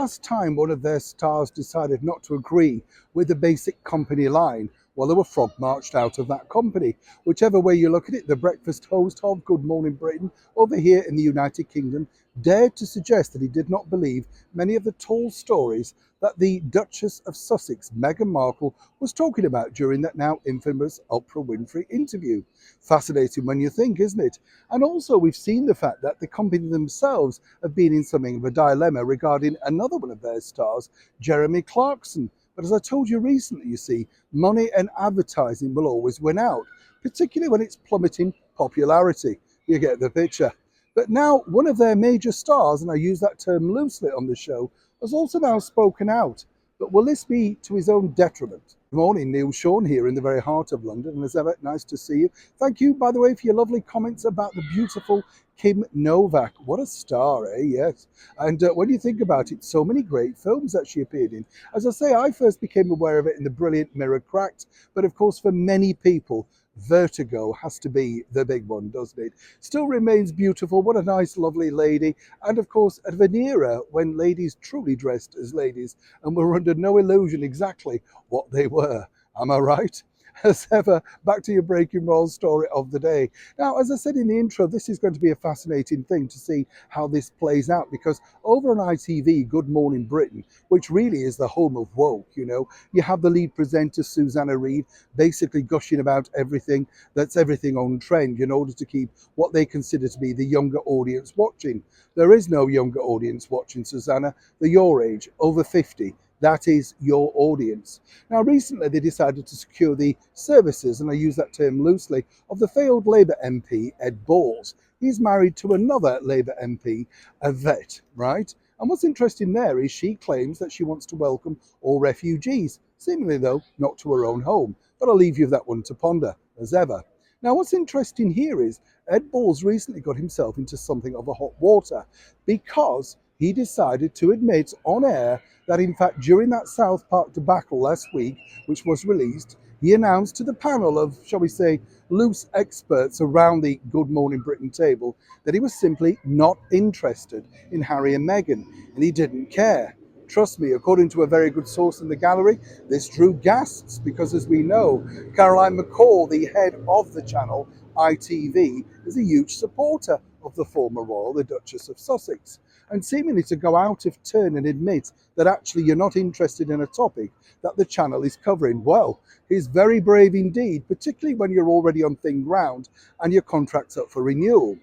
Last time one of their stars decided not to agree with the basic company line, well, they were frog marched out of that company. Whichever way you look at it, the breakfast host of Good Morning Britain over here in the United Kingdom dared to suggest that he did not believe many of the tall stories that the Duchess of Sussex, Meghan Markle, was talking about during that now infamous Oprah Winfrey interview. Fascinating when you think, isn't it? And also, we've seen the fact that the company themselves have been in something of a dilemma regarding another one of their stars, Jeremy Clarkson. But as I told you recently, you see, money and advertising will always win out, particularly when it's plummeting popularity. You get the picture. But now, one of their major stars, and I use that term loosely on the show, has also now spoken out. But will this be to his own detriment? Good morning, Neil Sean here in the very heart of London, and as ever, nice to see you. Thank you, by the way, for your lovely comments about the beautiful Kim Novak. What a star, eh? Yes. And when you think about it, so many great films that she appeared in. As I say, I first became aware of it in the brilliant Mirror Cracked, but of course, for many people, Vertigo has to be the big one, doesn't it? Still remains beautiful. What a nice, lovely lady. And of course, at an era when ladies truly dressed as ladies and were under no illusion exactly what they were. Am I right? As ever, back to your breaking roll story of the day. Now, as I said in the intro, this is going to be a fascinating thing to see how this plays out, because over on ITV, Good Morning Britain, which really is the home of woke, you have the lead presenter, Susanna Reid, basically gushing about everything that's everything on trend in order to keep what they consider to be the younger audience watching. There is no younger audience watching, Susanna. They're your age, over 50. That is your audience. Now, recently they decided to secure the services, and I use that term loosely, of the failed Labour MP, Ed Balls. He's married to another Labour MP, a vet, right? And what's interesting there is she claims that she wants to welcome all refugees, seemingly, though, not to her own home. But I'll leave you that one to ponder, as ever. Now, what's interesting here is Ed Balls recently got himself into something of a hot water because he decided to admit on air that, in fact, during that South Park debacle last week, which was released, he announced to the panel of, shall we say, loose experts around the Good Morning Britain table that he was simply not interested in Harry and Meghan, and he didn't care. Trust me, according to a very good source in the gallery, this drew gasps because, as we know, Caroline McCall, the head of the channel, ITV, is a huge supporter of the former royal, the Duchess of Sussex. And seemingly to go out of turn and admit that actually you're not interested in a topic that the channel is covering, well, is very brave indeed, particularly when you're already on thin ground and your contract's up for renewal.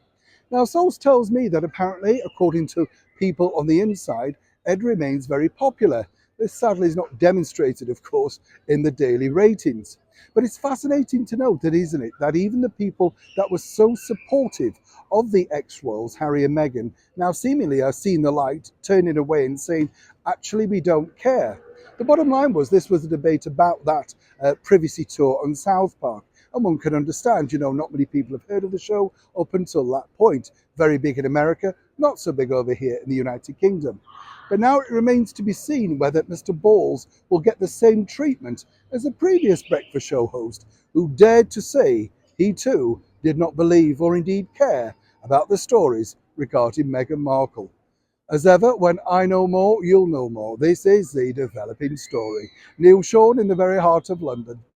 Now, source tells me that apparently, according to people on the inside, Ed remains very popular. This sadly is not demonstrated, of course, in the daily ratings. But it's fascinating to note that, isn't it, that even the people that were so supportive of the ex-royals, Harry and Meghan, now seemingly are seeing the light, turning away and saying, actually, we don't care. The bottom line was this was a debate about that privacy tour on South Park. And one can understand, not many people have heard of the show up until that point. Very big in America, not so big over here in the United Kingdom. But now it remains to be seen whether Mr. Balls will get the same treatment as the previous breakfast show host, who dared to say he too did not believe or indeed care about the stories regarding Meghan Markle. As ever, when I know more, you'll know more. This is The Developing Story. Neil Sean in the very heart of London.